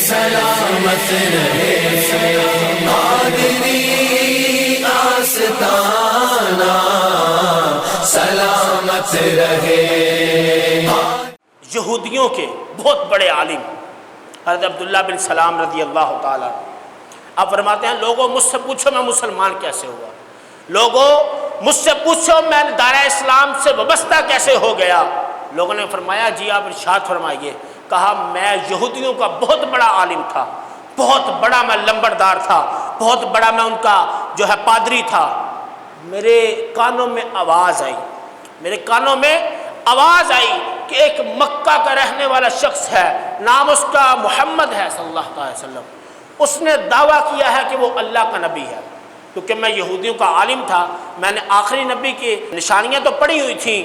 سلامت رہے قادری آستانہ، سلامت رہے۔ یہودیوں کے بہت بڑے عالم حضرت عبداللہ بن سلام رضی اللہ تعالیٰ، آپ فرماتے ہیں لوگوں مجھ سے پوچھو میں مسلمان کیسے ہوا، لوگوں مجھ سے پوچھو میں دائرہ اسلام سے وابستہ کیسے ہو گیا۔ لوگوں نے فرمایا جی آپ ارشاد فرمائیے۔ کہا میں یہودیوں کا بہت بڑا عالم تھا، بہت بڑا میں لمبردار تھا، بہت بڑا میں ان کا جو ہے پادری تھا۔ میرے کانوں میں آواز آئی، میرے کانوں میں آواز آئی کہ ایک مکہ کا رہنے والا شخص ہے، نام اس کا محمد ہے صلی اللہ علیہ وسلم، اس نے دعویٰ کیا ہے کہ وہ اللہ کا نبی ہے۔ کیونکہ میں یہودیوں کا عالم تھا، میں نے آخری نبی کی نشانیاں تو پڑھی ہوئی تھیں،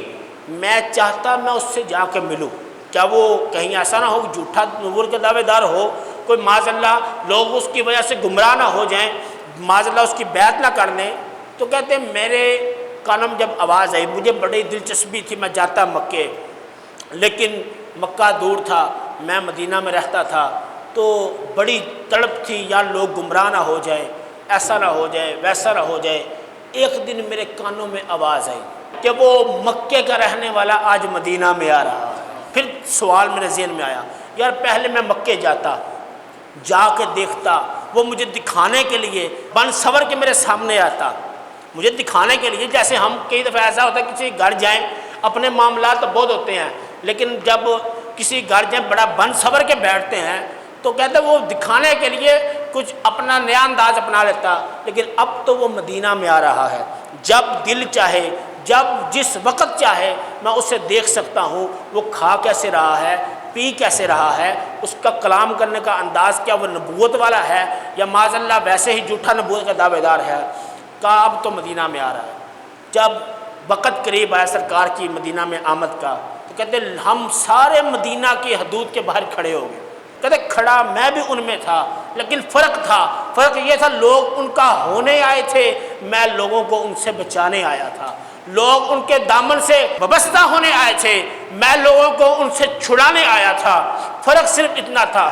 میں چاہتا میں اس سے جا کے ملوں، کیا وہ کہیں ایسا نہ ہو کہ جھوٹا نبوت کے دعوے دار ہو، کوئی معاذ اللہ لوگ اس کی وجہ سے گمراہ نہ ہو جائیں، معاذ اللہ اس کی بیعت نہ کر لیں۔ تو کہتے ہیں میرے کانوں میں جب آواز آئی، مجھے بڑی دلچسپی تھی، میں جاتا مکے، لیکن مکہ دور تھا، میں مدینہ میں رہتا تھا، تو بڑی تڑپ تھی یا لوگ گمراہ نہ ہو جائے، ایسا نہ ہو جائے ویسا نہ ہو جائے۔ ایک دن میرے کانوں میں آواز آئی کہ وہ مکے کا رہنے والا آج مدینہ میں آ رہا ہے۔ پھر سوال میرے ذہن میں آیا، یار پہلے میں مکے جاتا، جا کے دیکھتا، وہ مجھے دکھانے کے لیے بن سور کے میرے سامنے آتا، مجھے دکھانے کے لیے، جیسے ہم کئی دفعہ ایسا ہوتا ہے کسی گھر جائیں، اپنے معاملات تو بہت ہوتے ہیں، لیکن جب کسی گھر جائیں بڑا بن سور کے بیٹھتے ہیں تو کہتے ہیں وہ دکھانے کے لیے کچھ اپنا نیا انداز اپنا لیتا، لیکن اب تو وہ مدینہ میں آ رہا ہے، جب دل چاہے جب جس وقت چاہے میں اسے دیکھ سکتا ہوں، وہ کھا کیسے رہا ہے، پی کیسے رہا ہے، اس کا کلام کرنے کا انداز کیا وہ نبوت والا ہے یا معاذ اللہ ویسے ہی جھوٹا نبوت کا دعوے دار ہے۔ کہا اب تو مدینہ میں آ رہا ہے۔ جب وقت قریب آیا سرکار کی مدینہ میں آمد کا تو کہتے ہم سارے مدینہ کی حدود کے باہر کھڑے ہو گئے۔ کہتے کھڑا میں بھی ان میں تھا، لیکن فرق تھا، فرق یہ تھا لوگ ان کا ہونے آئے تھے، میں لوگوں کو ان سے بچانے آیا تھا، لوگ ان کے دامن سے وابستہ ہونے آئے تھے، میں لوگوں کو ان سے چھڑانے آیا تھا۔ فرق صرف اتنا تھا۔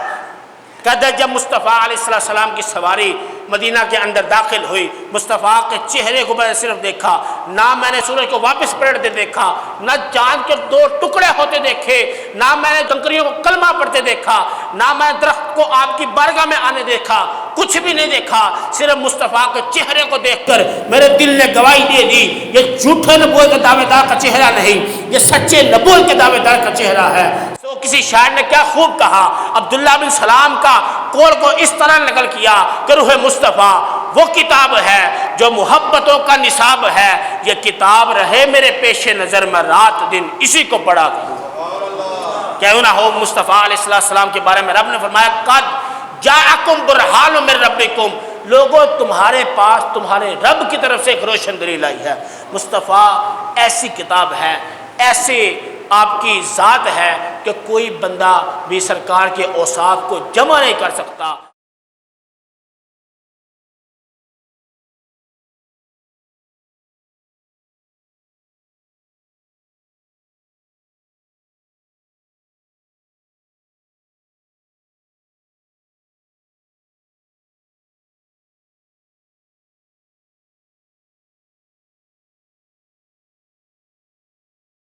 کہتے جب مصطفیٰ علیہ السلام کی سواری مدینہ کے اندر داخل ہوئی، مصطفیٰ کے چہرے کو میں نے صرف دیکھا، نہ میں نے سورج کو واپس پلٹتے دیکھا، نہ چاند کے دو ٹکڑے ہوتے دیکھے، نہ میں نے کنکریوں کو کلمہ پڑھتے دیکھا، نہ میں درخت کو آپ کی بارگاہ میں آنے دیکھا، کچھ بھی نہیں دیکھا، صرف مصطفیٰ کے چہرے کو دیکھ کر میرے دل نے گواہی دے دی یہ جھوٹے نبوت کے دعوے دار کا چہرہ نہیں، یہ سچے نبوت کے دعوے دار کا چہرہ ہے۔ تو کسی شاعر نے کیا خوب کہا، عبداللہ بن سلام کا قول کو اس طرح نقل کیا کہ روح مصطفیٰ وہ کتاب ہے جو محبتوں کا نصاب ہے، یہ کتاب رہے میرے پیش نظر میں رات دن اسی کو پڑھا کروں۔ کیوں نہ ہو مصطفیٰ علیہ السلام کے بارے میں رب نے فرمایا قد جاءکم برہان من ربکم، لوگوں تمہارے پاس تمہارے رب کی طرف سے ایک روشن دلیل آئی ہے۔ مصطفیٰ ایسی کتاب ہے، ایسے آپ کی ذات ہے کہ کوئی بندہ بھی سرکار کے اوصاف کو جمع نہیں کر سکتا۔